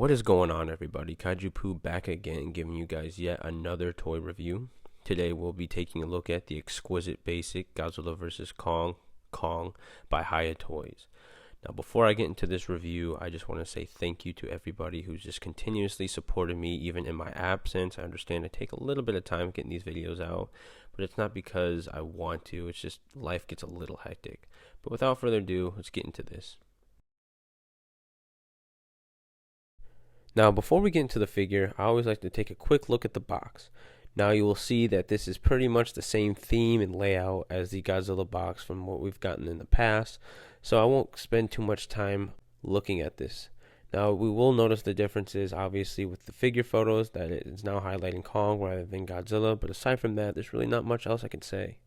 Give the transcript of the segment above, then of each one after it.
What is going on, everybody? Kaiju Poo back again, giving you guys yet another toy review. Today we'll be taking a look at the Exquisite Basic Godzilla vs. Kong by Hiya Toys. Now, before I get into this review, I just want to say thank you to everybody who's just continuously supported me, even in my absence. I understand it takes a little bit of time getting these videos out, but it's not because I want to. It's just life gets a little hectic. But without further ado, let's get into this. Now, before we get into the figure, I always like to take a quick look at the box. Now, you will see that this is pretty much the same theme and layout as the Godzilla box from what we've gotten in the past, so I won't spend too much time looking at this. Now, we will notice the differences, obviously, with the figure photos, that it is now highlighting Kong rather than Godzilla, but aside from that, there's really not much else I can say.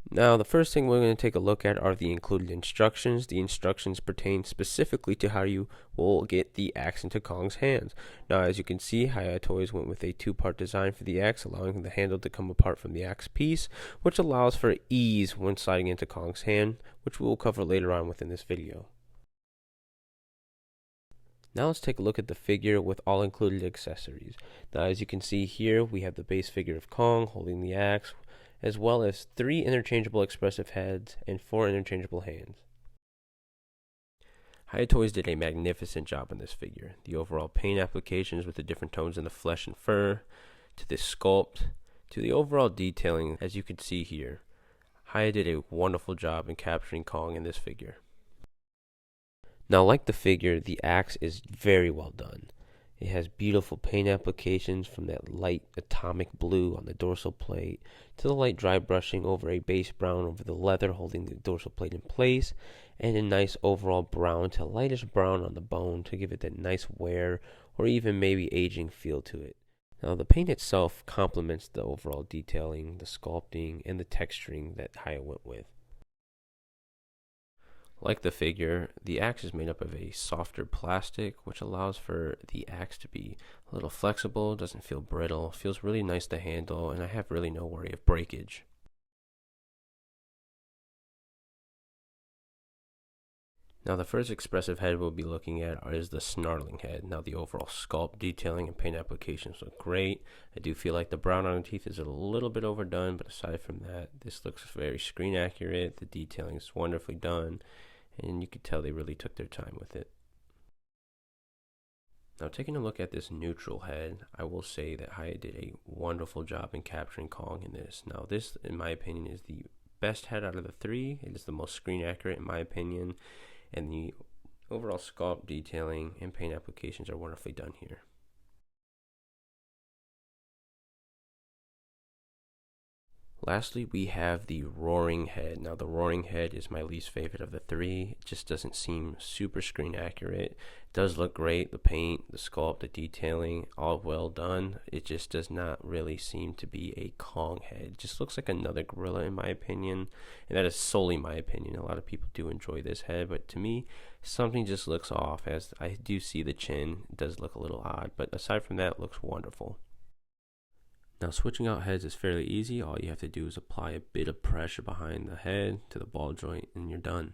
Now, the first thing we're going to take a look at are the included instructions. The instructions pertain specifically to how you will get the axe into Kong's hands. Now, as you can see, Hiya Toys went with a two-part design for the axe, allowing the handle to come apart from the axe piece, which allows for ease when sliding into Kong's hand, which we will cover later on within this video. Now let's take a look at the figure with all included accessories. Now, as you can see here, we have the base figure of Kong holding the axe, as well as 3 interchangeable expressive heads and 4 interchangeable hands. Hiya Toys did a magnificent job on this figure. The overall paint applications with the different tones in the flesh and fur, to the sculpt, to the overall detailing, as you can see here. Hiya did a wonderful job in capturing Kong in this figure. Now, like the figure, the axe is very well done. It has beautiful paint applications from that light atomic blue on the dorsal plate to the light dry brushing over a base brown over the leather holding the dorsal plate in place, and a nice overall brown to lightish brown on the bone to give it that nice wear or even maybe aging feel to it. Now, the paint itself complements the overall detailing, the sculpting, and the texturing that Hiya went with. Like the figure, the axe is made up of a softer plastic, which allows for the axe to be a little flexible, doesn't feel brittle, feels really nice to handle, and I have really no worry of breakage. Now, the first expressive head we'll be looking at is the snarling head. Now, the overall sculpt, detailing, and paint applications look great. I do feel like the brown on the teeth is a little bit overdone, but aside from that, this looks very screen accurate. The detailing is wonderfully done, and you can tell they really took their time with it. Now, taking a look at this neutral head, I will say that Hiya did a wonderful job in capturing Kong in this. Now, this, in my opinion, is the best head out of the 3. It is the most screen accurate, in my opinion. And the overall sculpt, detailing, and paint applications are wonderfully done here. Lastly, we have the roaring head. Now, the roaring head is my least favorite of the 3. It just doesn't seem super screen accurate. It does look great. The paint, the sculpt, the detailing, all well done. It just does not really seem to be a Kong head. It just looks like another gorilla in my opinion. And that is solely my opinion. A lot of people do enjoy this head, but to me, something just looks off, as I do see the chin. It does look a little odd, but aside from that, it looks wonderful. Now, switching out heads is fairly easy. All you have to do is apply a bit of pressure behind the head to the ball joint and you're done.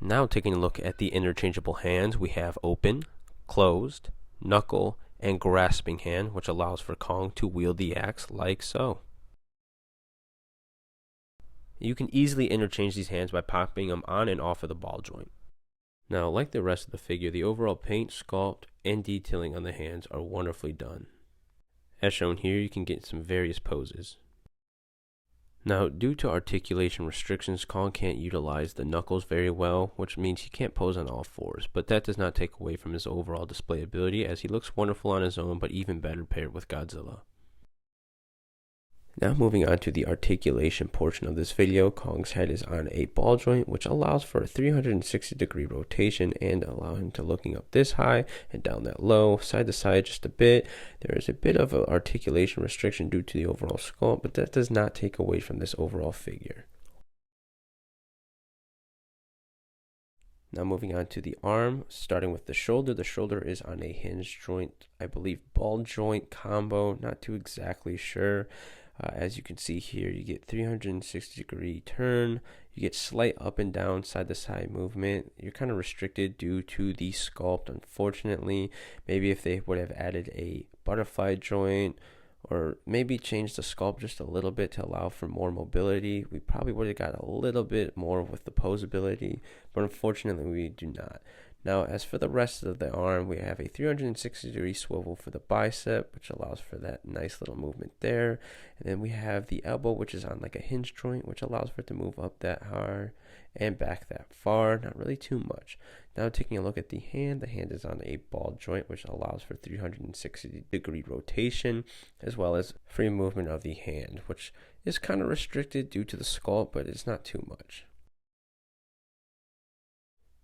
Now, taking a look at the interchangeable hands, we have open, closed, knuckle, and grasping hand, which allows for Kong to wield the axe like so. You can easily interchange these hands by popping them on and off of the ball joint. Now, like the rest of the figure, the overall paint, sculpt, and detailing on the hands are wonderfully done. As shown here, you can get some various poses. Now, due to articulation restrictions, Kong can't utilize the knuckles very well, which means he can't pose on all 4s, but that does not take away from his overall display ability, as he looks wonderful on his own, but even better paired with Godzilla. Now, moving on to the articulation portion of this video, Kong's head is on a ball joint, which allows for a 360-degree rotation and allow him to looking up this high and down that low, side to side just a bit. There is a bit of an articulation restriction due to the overall sculpt, but that does not take away from this overall figure. Now, moving on to the arm, starting with the shoulder. The shoulder is on a hinge joint, I believe ball joint combo, not too exactly sure. As you can see here, you get 360-degree turn, you get slight up and down side to side movement. You're kind of restricted due to the sculpt, unfortunately. Maybe if they would have added a butterfly joint, or maybe change the sculpt just a little bit to allow for more mobility, we probably would have got a little bit more with the posability, but unfortunately we do not. Now, as for the rest of the arm, we have a 360-degree swivel for the bicep, which allows for that nice little movement there. And then we have the elbow, which is on like a hinge joint, which allows for it to move up that hard and back that far, not really too much. Now, taking a look at the hand is on a ball joint, which allows for 360-degree rotation, as well as free movement of the hand, which is kind of restricted due to the sculpt, but it's not too much.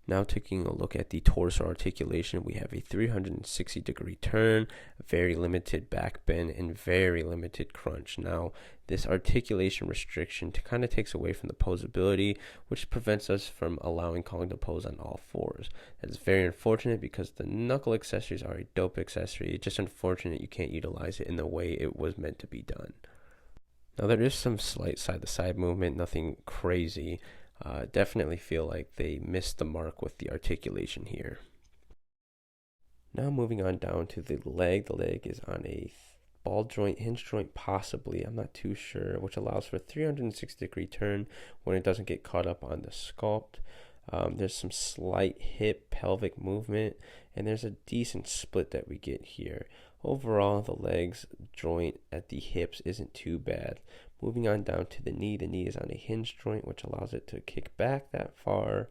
Now taking a look at the torso articulation, we have a 360-degree turn, very limited back bend, and very limited crunch. Now, this articulation restriction kind of takes away from the posability, which prevents us from allowing Kong to pose on all fours. That is very unfortunate because the knuckle accessories are a dope accessory. It's just unfortunate you can't utilize it in the way it was meant to be done. Now, there is some slight side-to-side movement, nothing crazy. Definitely feel like they missed the mark with the articulation here. Now moving on down to the leg. The leg is on a ball joint, hinge joint possibly, I'm not too sure, which allows for a 360-degree turn when it doesn't get caught up on the sculpt. There's some slight hip pelvic movement, and there's a decent split that we get here. Overall, the legs joint at the hips isn't too bad. Moving on down to the knee is on a hinge joint, which allows it to kick back that far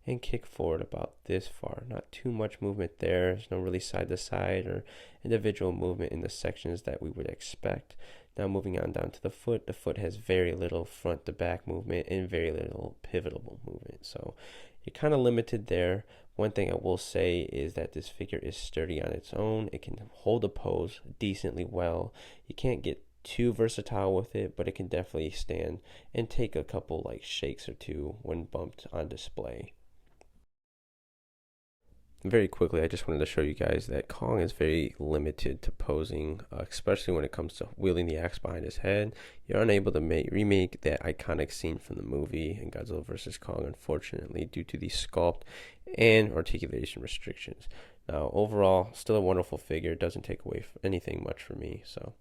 and kick forward about this far. Not too much movement there. There's no really side to side or individual movement in the sections that we would expect. Now moving on down to the foot has very little front to back movement and very little pivotal movement. So you're kind of limited there. One thing I will say is that this figure is sturdy on its own. It can hold a pose decently well. You can't get too versatile with it, but it can definitely stand and take a couple like shakes or two when bumped on display. Very quickly, I just wanted to show you guys that Kong is very limited to posing, especially when it comes to wielding the axe behind his head. You're unable to remake that iconic scene from the movie in Godzilla vs. Kong, unfortunately, due to the sculpt and articulation restrictions. Now, overall, still a wonderful figure. Doesn't take away anything much for me. So,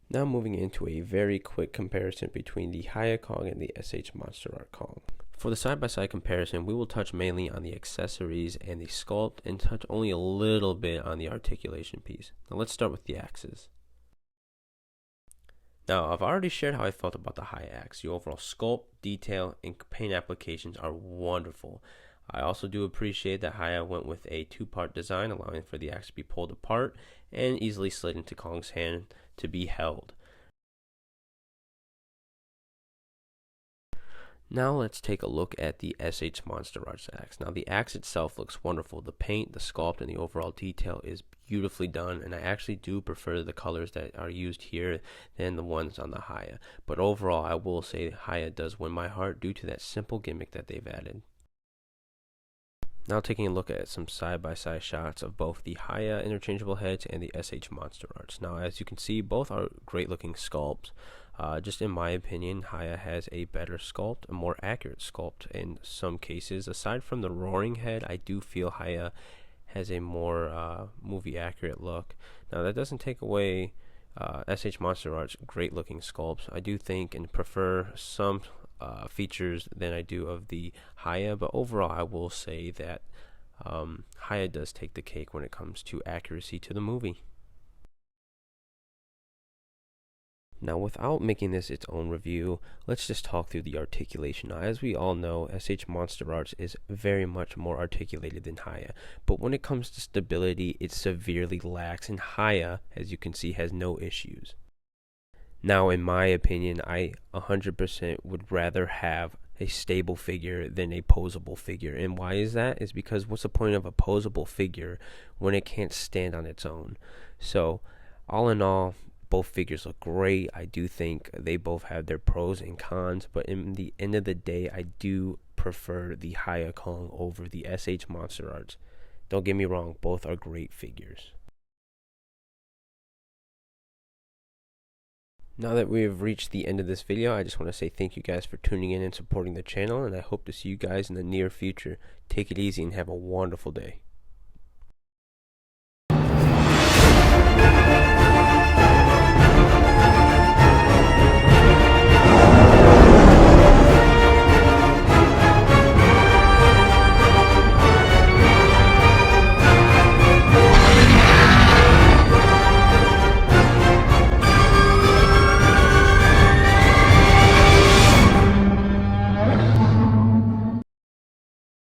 now moving into a very quick comparison between the Hiya Kong and the SH Monster Art Kong. For the side-by-side comparison, we will touch mainly on the accessories and the sculpt and touch only a little bit on the articulation piece. Now let's start with the axes. Now, I've already shared how I felt about the Hiya axe. The overall sculpt, detail, and paint applications are wonderful. I also do appreciate that Hiya went with a two-part design, allowing for the axe to be pulled apart and easily slid into Kong's hand to be held. Now let's take a look at the SH Monster Arts axe. Now the axe itself looks wonderful. The paint, the sculpt, and the overall detail is beautifully done, and I actually do prefer the colors that are used here than the ones on the Hiya. But overall, I will say Hiya does win my heart due to that simple gimmick that they've added. Now taking a look at some side-by-side shots of both the Hiya interchangeable heads and the SH Monster Arts. Now as you can see, both are great looking sculpts. Just in my opinion, Hiya has a better sculpt, a more accurate sculpt in some cases. Aside from the roaring head, I do feel Hiya has a more movie accurate look. Now that doesn't take away SH Monster Arts great looking sculpts. I do think and prefer some features than I do of the Hiya, but overall I will say that Hiya does take the cake when it comes to accuracy to the movie. Now without making this its own review, let's just talk through the articulation. Now as we all know, SH Monster Arts is very much more articulated than Hiya, but when it comes to stability, it severely lacks, and Hiya, as you can see, has no issues. Now, in my opinion, I 100% would rather have a stable figure than a posable figure. And why is that? Is because what's the point of a posable figure when it can't stand on its own? So, all in all, both figures look great. I do think they both have their pros and cons, but in the end of the day, I do prefer the Hiya Kong over the SH Monster Arts. Don't get me wrong, both are great figures. Now that we have reached the end of this video, I just want to say thank you guys for tuning in and supporting the channel, and I hope to see you guys in the near future. Take it easy and have a wonderful day.